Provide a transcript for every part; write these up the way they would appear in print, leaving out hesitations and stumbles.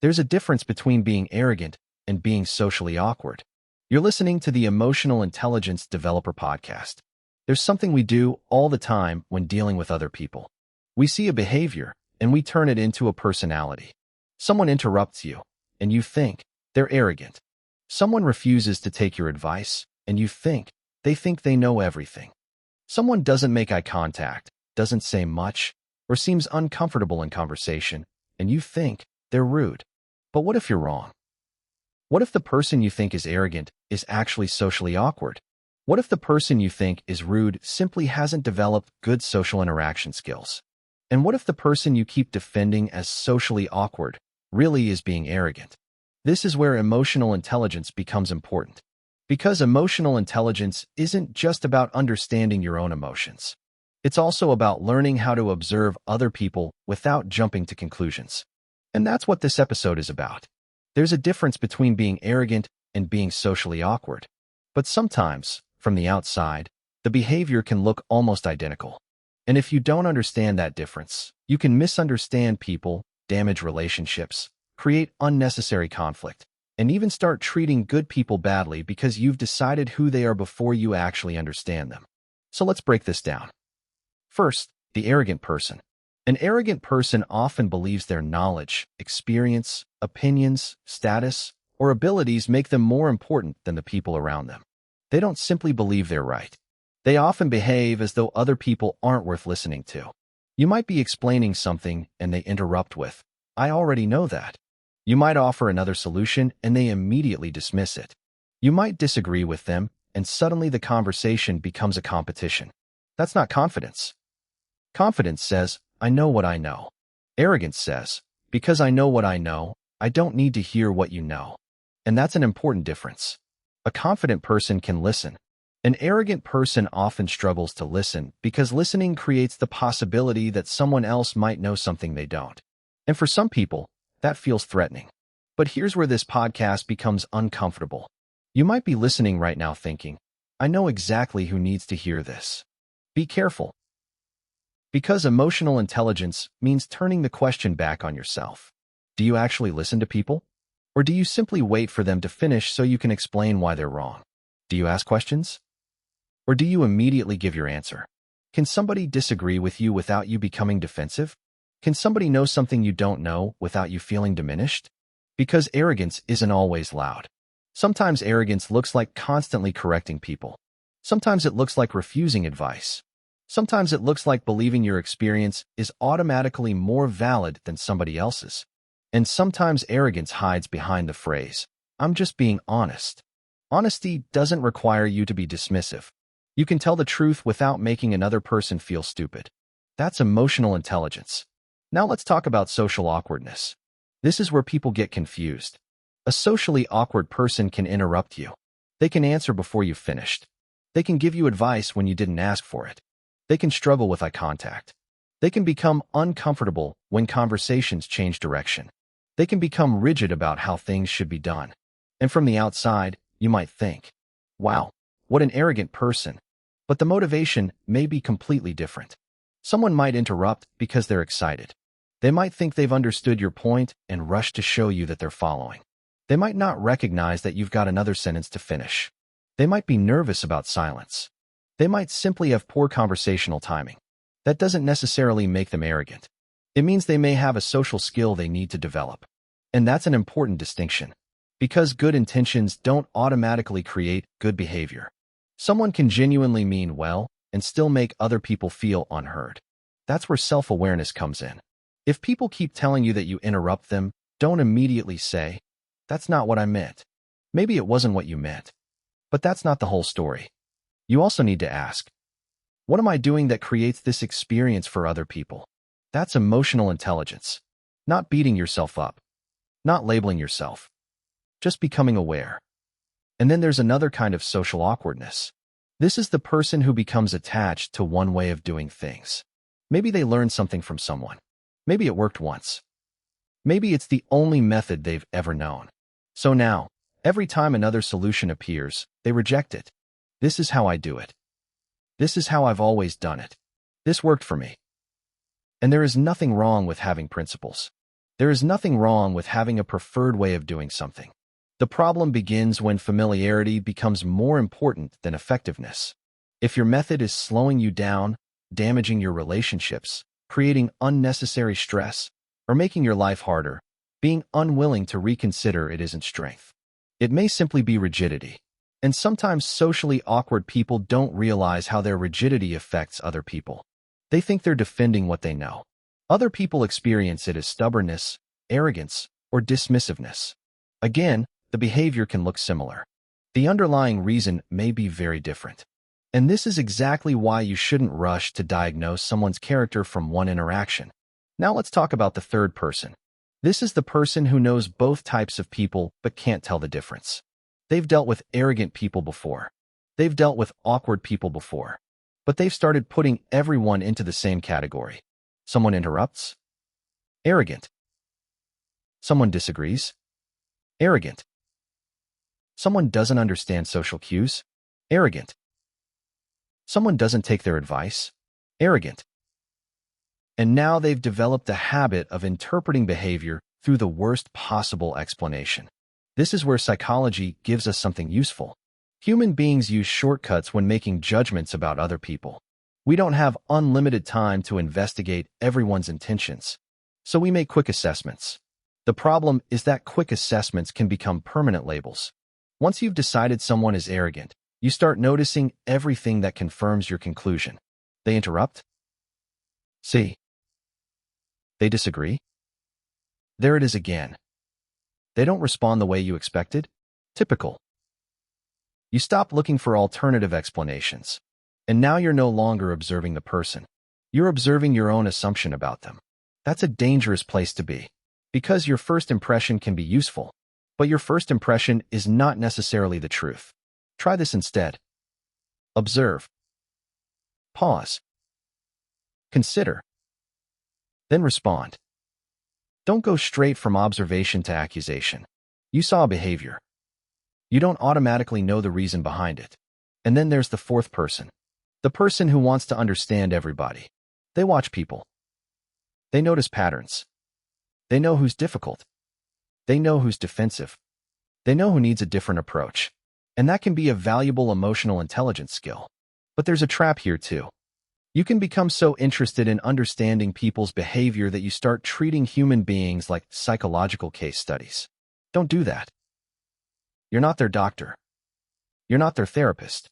There's a difference between being arrogant and being socially awkward. You're listening to the Emotional Intelligence Developer Podcast. There's something we do all the time when dealing with other people. We see a behavior, and we turn it into a personality. Someone interrupts you, and you think they're arrogant. Someone refuses to take your advice, and you think they know everything. Someone doesn't make eye contact, doesn't say much, or seems uncomfortable in conversation, and you think they're rude. But what if you're wrong? What if the person you think is arrogant is actually socially awkward? What if the person you think is rude simply hasn't developed good social interaction skills? And what if the person you keep defending as socially awkward really is being arrogant? This is where emotional intelligence becomes important. Because emotional intelligence isn't just about understanding your own emotions. It's also about learning how to observe other people without jumping to conclusions. And that's what this episode is about. There's a difference between being arrogant and being socially awkward. But sometimes, from the outside, the behavior can look almost identical. And if you don't understand that difference, you can misunderstand people, damage relationships, create unnecessary conflict, and even start treating good people badly because you've decided who they are before you actually understand them. So let's break this down. First, the arrogant person. An arrogant person often believes their knowledge, experience, opinions, status, or abilities make them more important than the people around them. They don't simply believe they're right. They often behave as though other people aren't worth listening to. You might be explaining something and they interrupt with, "I already know that." You might offer another solution and they immediately dismiss it. You might disagree with them and suddenly the conversation becomes a competition. That's not confidence. Confidence says, "I know what I know." Arrogance says, "Because I know what I know, I don't need to hear what you know." And that's an important difference. A confident person can listen. An arrogant person often struggles to listen because listening creates the possibility that someone else might know something they don't. And for some people, that feels threatening. But here's where this podcast becomes uncomfortable. You might be listening right now thinking, "I know exactly who needs to hear this." Be careful. Because emotional intelligence means turning the question back on yourself. Do you actually listen to people? Or do you simply wait for them to finish so you can explain why they're wrong? Do you ask questions? Or do you immediately give your answer? Can somebody disagree with you without you becoming defensive? Can somebody know something you don't know without you feeling diminished? Because arrogance isn't always loud. Sometimes arrogance looks like constantly correcting people. Sometimes it looks like refusing advice. Sometimes it looks like believing your experience is automatically more valid than somebody else's. And sometimes arrogance hides behind the phrase, "I'm just being honest." Honesty doesn't require you to be dismissive. You can tell the truth without making another person feel stupid. That's emotional intelligence. Now let's talk about social awkwardness. This is where people get confused. A socially awkward person can interrupt you. They can answer before you've finished. They can give you advice when you didn't ask for it. They can struggle with eye contact. They can become uncomfortable when conversations change direction. They can become rigid about how things should be done. And from the outside, you might think, "Wow, what an arrogant person." But the motivation may be completely different. Someone might interrupt because they're excited. They might think they've understood your point and rush to show you that they're following. They might not recognize that you've got another sentence to finish. They might be nervous about silence. They might simply have poor conversational timing. That doesn't necessarily make them arrogant. It means they may have a social skill they need to develop. And that's an important distinction. Because good intentions don't automatically create good behavior. Someone can genuinely mean well and still make other people feel unheard. That's where self-awareness comes in. If people keep telling you that you interrupt them, don't immediately say, "That's not what I meant." Maybe it wasn't what you meant. But that's not the whole story. You also need to ask, what am I doing that creates this experience for other people? That's emotional intelligence. Not beating yourself up. Not labeling yourself. Just becoming aware. And then there's another kind of social awkwardness. This is the person who becomes attached to one way of doing things. Maybe they learned something from someone. Maybe it worked once. Maybe it's the only method they've ever known. So now, every time another solution appears, they reject it. "This is how I do it. This is how I've always done it. This worked for me." And there is nothing wrong with having principles. There is nothing wrong with having a preferred way of doing something. The problem begins when familiarity becomes more important than effectiveness. If your method is slowing you down, damaging your relationships, creating unnecessary stress, or making your life harder, being unwilling to reconsider it isn't strength. It may simply be rigidity. And sometimes socially awkward people don't realize how their rigidity affects other people. They think they're defending what they know. Other people experience it as stubbornness, arrogance, or dismissiveness. Again, the behavior can look similar. The underlying reason may be very different. And this is exactly why you shouldn't rush to diagnose someone's character from one interaction. Now let's talk about the third person. This is the person who knows both types of people but can't tell the difference. They've dealt with arrogant people before. They've dealt with awkward people before. But they've started putting everyone into the same category. Someone interrupts? Arrogant. Someone disagrees? Arrogant. Someone doesn't understand social cues? Arrogant. Someone doesn't take their advice? Arrogant. And now they've developed a habit of interpreting behavior through the worst possible explanation. This is where psychology gives us something useful. Human beings use shortcuts when making judgments about other people. We don't have unlimited time to investigate everyone's intentions, so we make quick assessments. The problem is that quick assessments can become permanent labels. Once you've decided someone is arrogant, you start noticing everything that confirms your conclusion. They interrupt? See. They disagree? There it is again. They don't respond the way you expected? Typical. You stop looking for alternative explanations. And now you're no longer observing the person. You're observing your own assumption about them. That's a dangerous place to be. Because your first impression can be useful, but your first impression is not necessarily the truth. Try this instead. Observe. Pause. Consider. Then respond. Don't go straight from observation to accusation. You saw a behavior. You don't automatically know the reason behind it. And then there's the fourth person. The person who wants to understand everybody. They watch people. They notice patterns. They know who's difficult. They know who's defensive. They know who needs a different approach. And that can be a valuable emotional intelligence skill. But there's a trap here too. You can become so interested in understanding people's behavior that you start treating human beings like psychological case studies. Don't do that. You're not their doctor. You're not their therapist.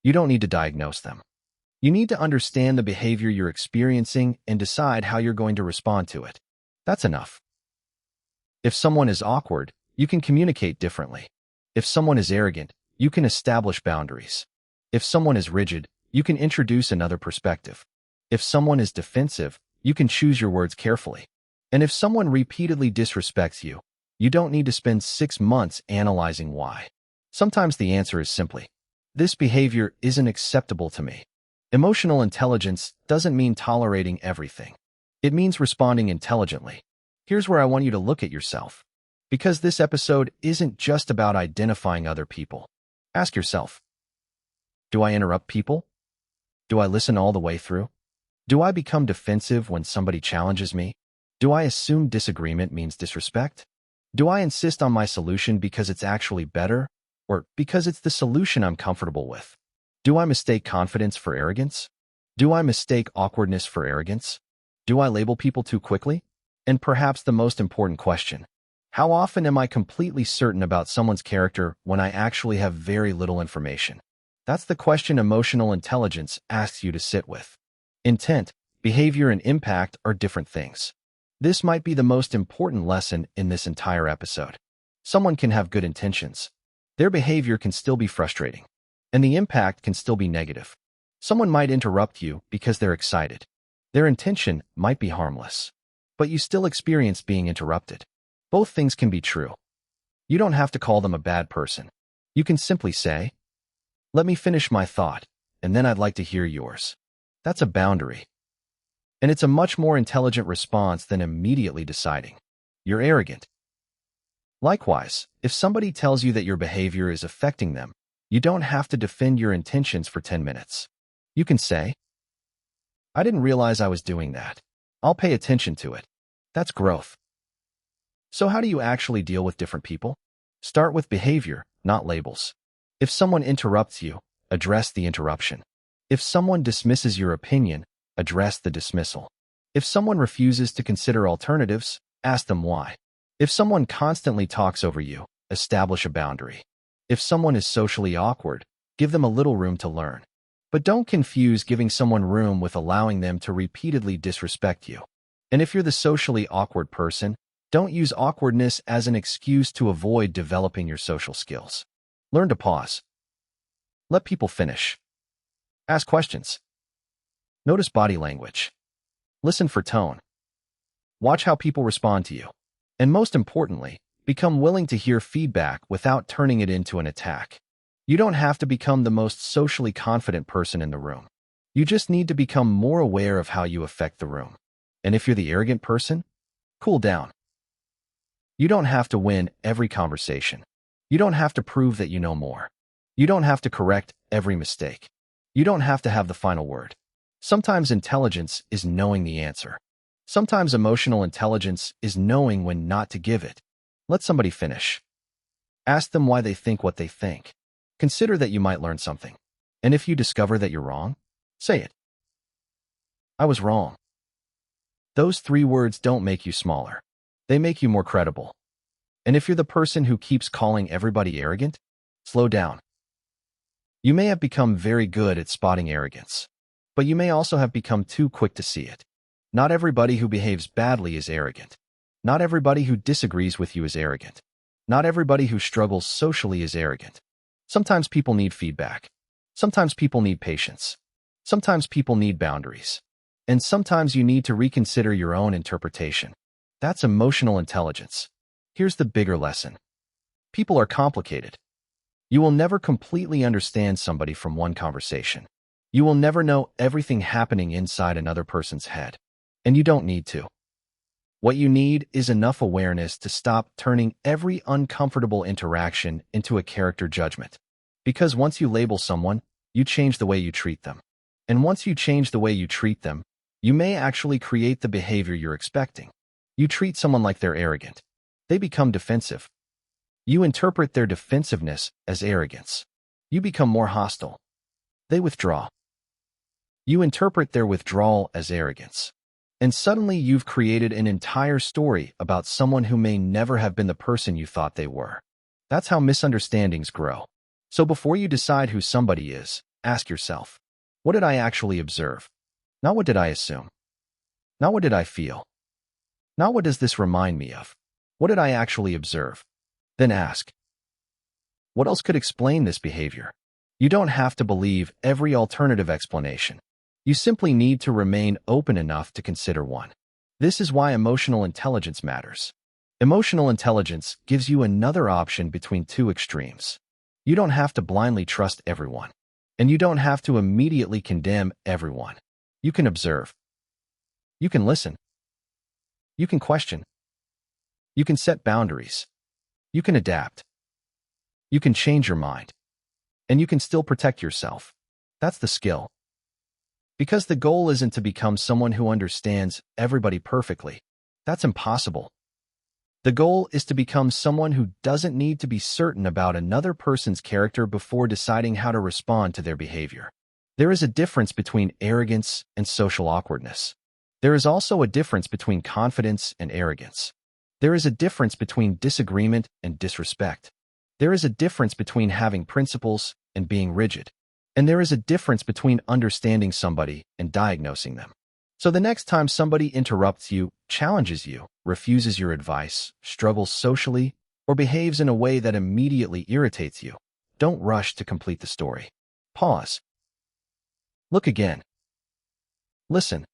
You don't need to diagnose them. You need to understand the behavior you're experiencing and decide how you're going to respond to it. That's enough. If someone is awkward, you can communicate differently. If someone is arrogant, you can establish boundaries. If someone is rigid, you can introduce another perspective. If someone is defensive, you can choose your words carefully. And if someone repeatedly disrespects you, you don't need to spend 6 months analyzing why. Sometimes the answer is simply, this behavior isn't acceptable to me. Emotional intelligence doesn't mean tolerating everything. It means responding intelligently. Here's where I want you to look at yourself. Because this episode isn't just about identifying other people. Ask yourself, do I interrupt people? Do I listen all the way through? Do I become defensive when somebody challenges me? Do I assume disagreement means disrespect? Do I insist on my solution because it's actually better, or because it's the solution I'm comfortable with? Do I mistake confidence for arrogance? Do I mistake awkwardness for arrogance? Do I label people too quickly? And perhaps the most important question, how often am I completely certain about someone's character when I actually have very little information? That's the question emotional intelligence asks you to sit with. Intent, behavior, and impact are different things. This might be the most important lesson in this entire episode. Someone can have good intentions. Their behavior can still be frustrating, and the impact can still be negative. Someone might interrupt you because they're excited. Their intention might be harmless, but you still experience being interrupted. Both things can be true. You don't have to call them a bad person. You can simply say, let me finish my thought, and then I'd like to hear yours. That's a boundary. And it's a much more intelligent response than immediately deciding, you're arrogant. Likewise, if somebody tells you that your behavior is affecting them, you don't have to defend your intentions for 10 minutes. You can say, I didn't realize I was doing that. I'll pay attention to it. That's growth. So how do you actually deal with different people? Start with behavior, not labels. If someone interrupts you, address the interruption. If someone dismisses your opinion, address the dismissal. If someone refuses to consider alternatives, ask them why. If someone constantly talks over you, establish a boundary. If someone is socially awkward, give them a little room to learn. But don't confuse giving someone room with allowing them to repeatedly disrespect you. And if you're the socially awkward person, don't use awkwardness as an excuse to avoid developing your social skills. Learn to pause. Let people finish. Ask questions. Notice body language. Listen for tone. Watch how people respond to you. And most importantly, become willing to hear feedback without turning it into an attack. You don't have to become the most socially confident person in the room. You just need to become more aware of how you affect the room. And if you're the arrogant person, cool down. You don't have to win every conversation. You don't have to prove that you know more. You don't have to correct every mistake. You don't have to have the final word. Sometimes intelligence is knowing the answer. Sometimes emotional intelligence is knowing when not to give it. Let somebody finish. Ask them why they think what they think. Consider that you might learn something. And if you discover that you're wrong, say it. I was wrong. Those 3 words don't make you smaller. They make you more credible. And if you're the person who keeps calling everybody arrogant, slow down. You may have become very good at spotting arrogance, but you may also have become too quick to see it. Not everybody who behaves badly is arrogant. Not everybody who disagrees with you is arrogant. Not everybody who struggles socially is arrogant. Sometimes people need feedback. Sometimes people need patience. Sometimes people need boundaries. And sometimes you need to reconsider your own interpretation. That's emotional intelligence. Here's the bigger lesson. People are complicated. You will never completely understand somebody from one conversation. You will never know everything happening inside another person's head. And you don't need to. What you need is enough awareness to stop turning every uncomfortable interaction into a character judgment. Because once you label someone, you change the way you treat them. And once you change the way you treat them, you may actually create the behavior you're expecting. You treat someone like they're arrogant. They become defensive. You interpret their defensiveness as arrogance. You become more hostile. They withdraw. You interpret their withdrawal as arrogance. And suddenly you've created an entire story about someone who may never have been the person you thought they were. That's how misunderstandings grow. So before you decide who somebody is, ask yourself, what did I actually observe? Not what did I assume? Not what did I feel? Not what does this remind me of? What did I actually observe? Then ask, what else could explain this behavior? You don't have to believe every alternative explanation. You simply need to remain open enough to consider one. This is why emotional intelligence matters. Emotional intelligence gives you another option between 2 extremes. You don't have to blindly trust everyone, and you don't have to immediately condemn everyone. You can observe. You can listen. You can question. You can set boundaries. You can adapt. You can change your mind. And you can still protect yourself. That's the skill. Because the goal isn't to become someone who understands everybody perfectly. That's impossible. The goal is to become someone who doesn't need to be certain about another person's character before deciding how to respond to their behavior. There is a difference between arrogance and social awkwardness. There is also a difference between confidence and arrogance. There is a difference between disagreement and disrespect. There is a difference between having principles and being rigid. And there is a difference between understanding somebody and diagnosing them. So the next time somebody interrupts you, challenges you, refuses your advice, struggles socially, or behaves in a way that immediately irritates you, don't rush to complete the story. Pause. Look again. Listen.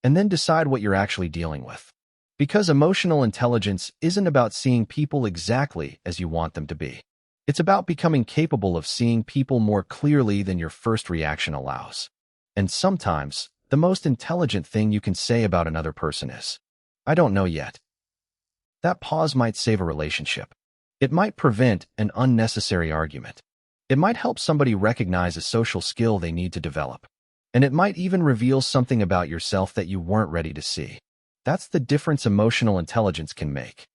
And then decide what you're actually dealing with. Because emotional intelligence isn't about seeing people exactly as you want them to be. It's about becoming capable of seeing people more clearly than your first reaction allows. And sometimes, the most intelligent thing you can say about another person is, I don't know yet. That pause might save a relationship. It might prevent an unnecessary argument. It might help somebody recognize a social skill they need to develop. And it might even reveal something about yourself that you weren't ready to see. That's the difference emotional intelligence can make.